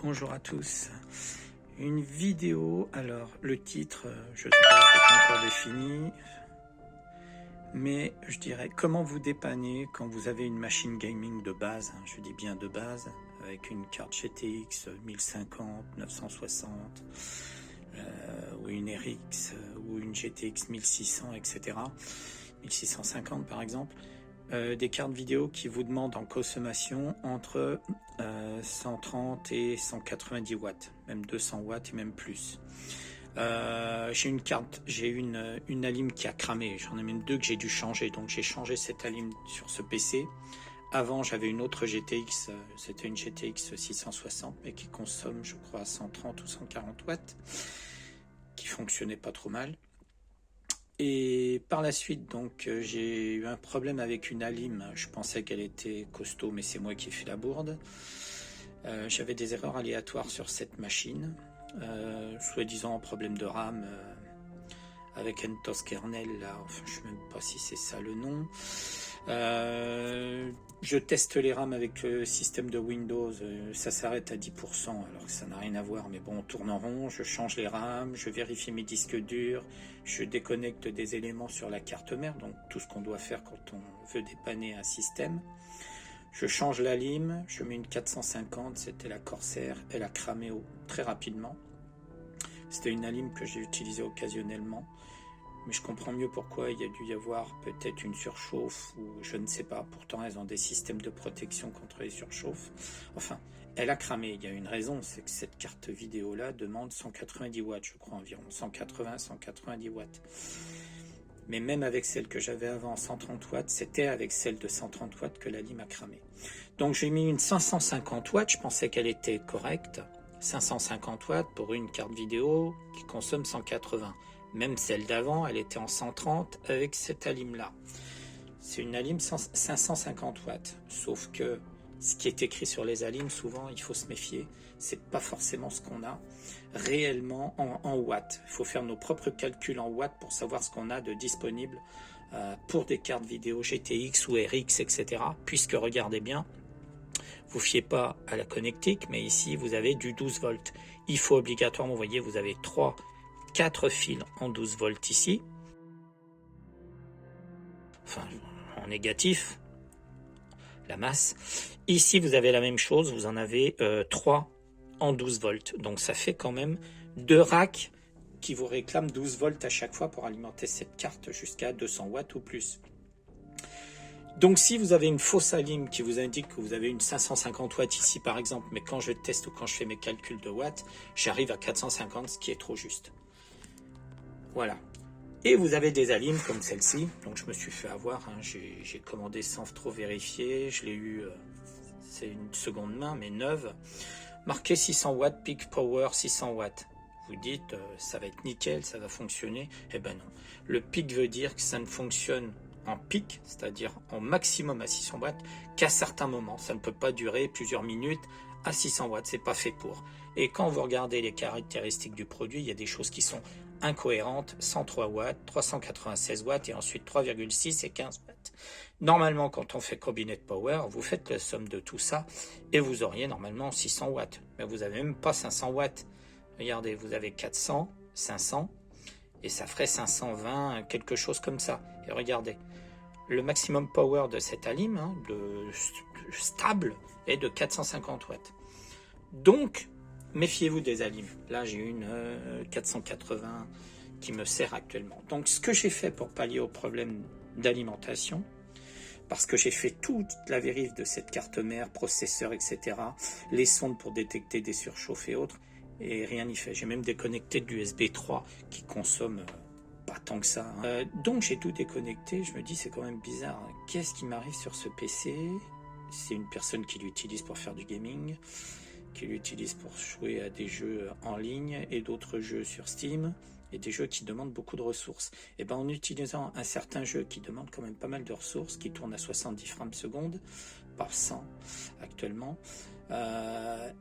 Bonjour à tous. Une vidéo, alors le titre, je sais pas, c'est pas encore défini, mais je dirais comment vous dépanner quand vous avez une machine gaming de base, je dis bien de base, avec une carte GTX 1050, 960, ou une RX, ou une GTX 1600, etc. 1650 par exemple. Des cartes vidéo qui vous demandent en consommation entre 130 et 190 watts, même 200 watts et même plus. J'ai une alim qui a cramé, j'en ai même deux que j'ai dû changer, donc j'ai changé cette alim sur ce PC. Avant j'avais une autre GTX, c'était une GTX 660 mais qui consomme je crois 130 ou 140 watts, qui fonctionnait pas trop mal. Et par la suite, donc, j'ai eu un problème avec une alim. Je pensais qu'elle était costaud, mais c'est moi qui ai fait la bourde. J'avais des erreurs aléatoires sur cette machine, soi-disant problème de RAM avec NTOS kernel. Là, enfin, je ne sais même pas si c'est ça le nom. Je teste les RAM avec le système de Windows, ça s'arrête à 10%, alors que ça n'a rien à voir, mais bon, on tourne en rond, je change les RAM, je vérifie mes disques durs, je déconnecte des éléments sur la carte mère, donc tout ce qu'on doit faire quand on veut dépanner un système. Je change la lime, je mets une 450, c'était la Corsair, elle a cramé très rapidement. C'était une lime que j'ai utilisée occasionnellement. Mais je comprends mieux pourquoi il y a dû y avoir peut-être une surchauffe ou je ne sais pas. Pourtant, elles ont des systèmes de protection contre les surchauffes. Enfin, elle a cramé. Il y a une raison, c'est que cette carte vidéo-là demande 190 watts, je crois environ. 180-190 watts. Mais même avec celle que j'avais avant, 130 watts, c'était avec celle de 130 watts que la lime a cramé. Donc j'ai mis une 550 watts, je pensais qu'elle était correcte. 550 watts pour une carte vidéo qui consomme 180. Même celle d'avant, elle était en 130 avec cette alim-là. C'est une alim 550 watts. Sauf que ce qui est écrit sur les alims, souvent, il faut se méfier. C'est pas forcément ce qu'on a réellement en watts. Il faut faire nos propres calculs en watts pour savoir ce qu'on a de disponible pour des cartes vidéo GTX ou RX, etc. Puisque, regardez bien, vous fiez pas à la connectique, mais ici, vous avez du 12 volts. Il faut obligatoirement, vous voyez, vous avez 4 fils en 12 volts ici, enfin en négatif, la masse. Ici vous avez la même chose, vous en avez 3 en 12 volts, donc ça fait quand même 2 racks qui vous réclament 12 volts à chaque fois pour alimenter cette carte jusqu'à 200 watts ou plus. Donc si vous avez une fausse alim qui vous indique que vous avez une 550 watts ici par exemple, mais quand je teste ou quand je fais mes calculs de watts, j'arrive à 450, ce qui est trop juste. Voilà. Et vous avez des alims comme celle-ci. Donc je me suis fait avoir. J'ai commandé sans trop vérifier. Je l'ai eu, c'est une seconde main, mais neuve. Marqué 600 watts, peak power 600 watts. Vous dites, ça va être nickel, ça va fonctionner. Eh ben non. Le pic veut dire que ça ne fonctionne en pic, c'est-à-dire en maximum à 600 watts, qu'à certains moments. Ça ne peut pas durer plusieurs minutes à 600 watts. C'est pas fait pour. Et quand vous regardez les caractéristiques du produit, il y a des choses qui sont incohérente, 103 watts, 396 watts et ensuite 3,6 et 15 watts. Normalement, quand on fait Combiné Power, vous faites la somme de tout ça et vous auriez normalement 600 watts. Mais vous n'avez même pas 500 watts. Regardez, vous avez 400, 500 et ça ferait 520, quelque chose comme ça. Et regardez, le maximum power de cette alim, de stable, est de 450 watts. Donc, méfiez-vous des alims. Là, j'ai une 480 qui me sert actuellement. Donc, ce que j'ai fait pour pallier au problème d'alimentation, parce que j'ai fait toute la vérif de cette carte mère, processeur, etc., les sondes pour détecter des surchauffes et autres, et rien n'y fait. J'ai même déconnecté de l'USB 3 qui consomme pas tant que ça. Donc, j'ai tout déconnecté. Je me dis, c'est quand même bizarre. Qu'est-ce qui m'arrive sur ce PC? C'est une personne qui l'utilise pour faire du gaming, qui l'utilise pour jouer à des jeux en ligne et d'autres jeux sur Steam et des jeux qui demandent beaucoup de ressources. Et ben en utilisant un certain jeu qui demande quand même pas mal de ressources, qui tourne à 70 frames seconde par 100 actuellement,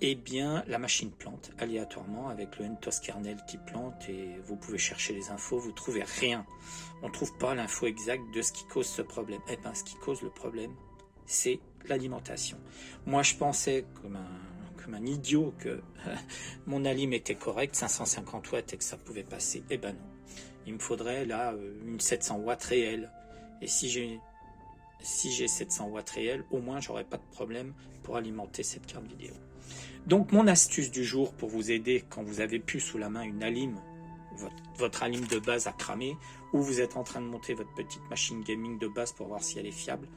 et bien la machine plante aléatoirement avec le NTOS kernel qui plante et vous pouvez chercher les infos, vous trouvez rien. On trouve pas l'info exacte de ce qui cause ce problème. Et ben ce qui cause le problème, c'est l'alimentation. Moi je pensais comme un idiot que mon alim était correct, 550 watts et que ça pouvait passer. Eh ben non. Il me faudrait là une 700 watts réelle. Et si j'ai 700 watts réels, au moins j'aurai pas de problème pour alimenter cette carte vidéo. Donc mon astuce du jour pour vous aider quand vous avez plus sous la main une alim, votre alim de base a cramé, ou vous êtes en train de monter votre petite machine gaming de base pour voir si elle est fiable,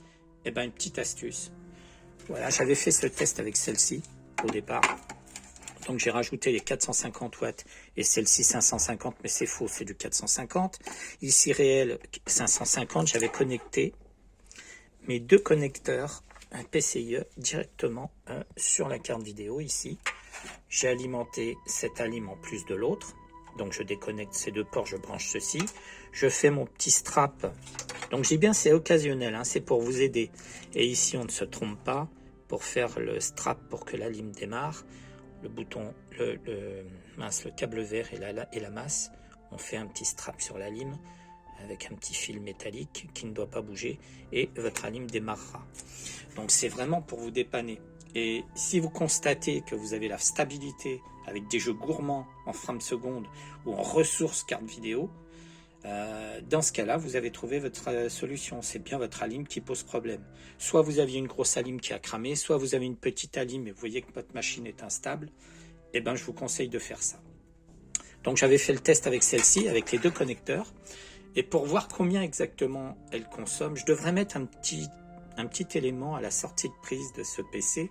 eh ben une petite astuce. Voilà, j'avais fait ce test avec celle-ci au départ. Donc j'ai rajouté les 450 watts et celle-ci 550, mais c'est faux, c'est du 450. Ici réel 550, j'avais connecté mes deux connecteurs, un PCIe directement sur la carte vidéo ici. J'ai alimenté cet alim en plus de l'autre. Donc je déconnecte ces deux ports, je branche ceci. Je fais mon petit strap. Donc j'ai bien, c'est occasionnel, hein, c'est pour vous aider. Et ici on ne se trompe pas. Pour faire le strap pour que la lime démarre, le bouton, le câble vert et la masse, on fait un petit strap sur la lime avec un petit fil métallique qui ne doit pas bouger et votre alim démarrera. Donc c'est vraiment pour vous dépanner. Et si vous constatez que vous avez la stabilité avec des jeux gourmands en frame seconde ou en ressources carte vidéo, dans ce cas-là, vous avez trouvé votre solution. C'est bien votre alim qui pose problème. Soit vous aviez une grosse alim qui a cramé, soit vous avez une petite alim et vous voyez que votre machine est instable. Eh ben, je vous conseille de faire ça. Donc j'avais fait le test avec celle-ci, avec les deux connecteurs. Et pour voir combien exactement elle consomme, je devrais mettre un petit élément à la sortie de prise de ce PC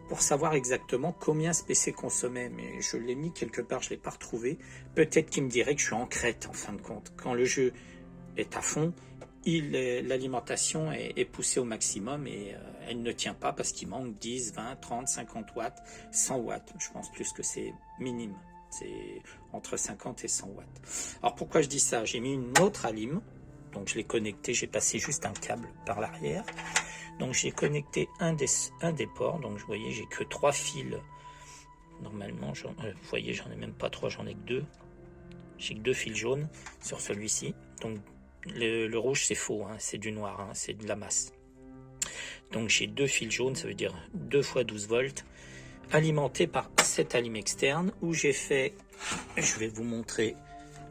pour savoir exactement combien ce PC consommait, mais je l'ai mis quelque part, je ne l'ai pas retrouvé. Peut-être qu'il me dirait que je suis en crête en fin de compte. Quand le jeu est à fond, l'alimentation est poussée au maximum et elle ne tient pas parce qu'il manque 10, 20, 30, 50 watts, 100 watts. Je pense plus que c'est minime. C'est entre 50 et 100 watts. Alors pourquoi je dis ça? J'ai mis une autre alim, donc je l'ai connecté, j'ai passé juste un câble par l'arrière. Donc j'ai connecté un des ports, donc vous voyez j'ai que 3 fils. Normalement, vous voyez j'en ai même pas 3, j'en ai que 2. J'ai que 2 fils jaunes sur celui-ci. Donc le rouge c'est faux, hein, c'est du noir, hein, c'est de la masse. Donc j'ai 2 fils jaunes, ça veut dire 2 fois 12 volts, alimenté par cette alim externe où j'ai fait, je vais vous montrer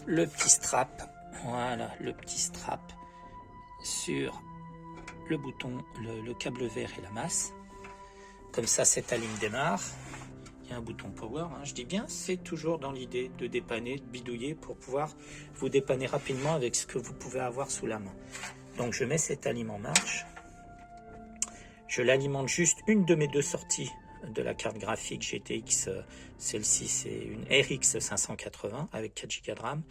le petit strap, voilà le petit strap sur le bouton, le câble vert et la masse. Comme ça, cette alim démarre. Il y a un bouton power, hein, je dis bien, c'est toujours dans l'idée de dépanner, de bidouiller pour pouvoir vous dépanner rapidement avec ce que vous pouvez avoir sous la main. Donc je mets cette alim en marche. Je l'alimente juste une de mes deux sorties de la carte graphique GTX. Celle-ci, c'est une RX 580 avec 4 Go de RAM.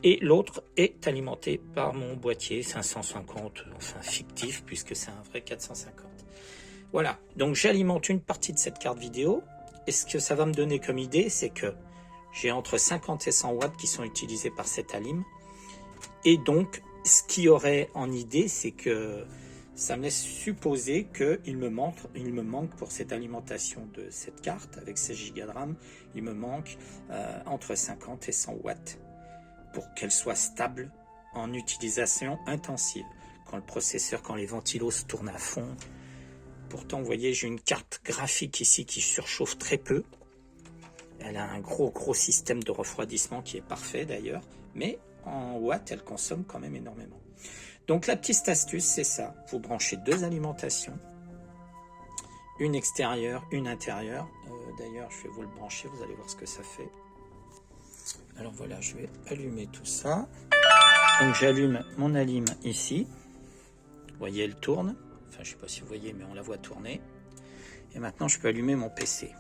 Et l'autre est alimenté par mon boîtier 550, enfin fictif, puisque c'est un vrai 450. Voilà, donc j'alimente une partie de cette carte vidéo. Et ce que ça va me donner comme idée, c'est que j'ai entre 50 et 100 watts qui sont utilisés par cette alim. Et donc, ce qu'il y aurait en idée, c'est que ça me laisse supposer qu'il me manque pour cette alimentation de cette carte, avec 16 Go de RAM, il me manque entre 50 et 100 watts. Pour qu'elle soit stable en utilisation intensive. Quand le processeur, quand les ventilos tournent à fond. Pourtant, vous voyez, j'ai une carte graphique ici qui surchauffe très peu. Elle a un gros système de refroidissement qui est parfait d'ailleurs. Mais en watts, elle consomme quand même énormément. Donc la petite astuce, c'est ça. Vous branchez 2 alimentations. Une extérieure, une intérieure. D'ailleurs, je vais vous le brancher, vous allez voir ce que ça fait. Alors voilà, je vais allumer tout ça. Donc j'allume mon alim ici. Vous voyez, elle tourne. Enfin, je ne sais pas si vous voyez, mais on la voit tourner. Et maintenant, je peux allumer mon PC.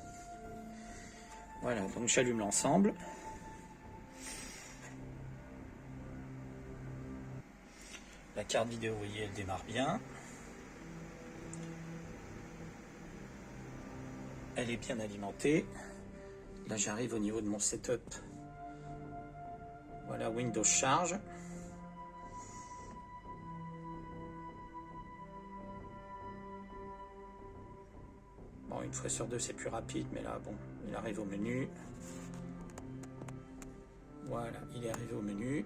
Voilà, donc j'allume l'ensemble. La carte vidéo, vous voyez, elle démarre bien. Elle est bien alimentée. Là, j'arrive au niveau de mon setup. Voilà, Windows charge. Bon, une fois sur deux, c'est plus rapide, mais là, bon, il arrive au menu. Voilà, il est arrivé au menu.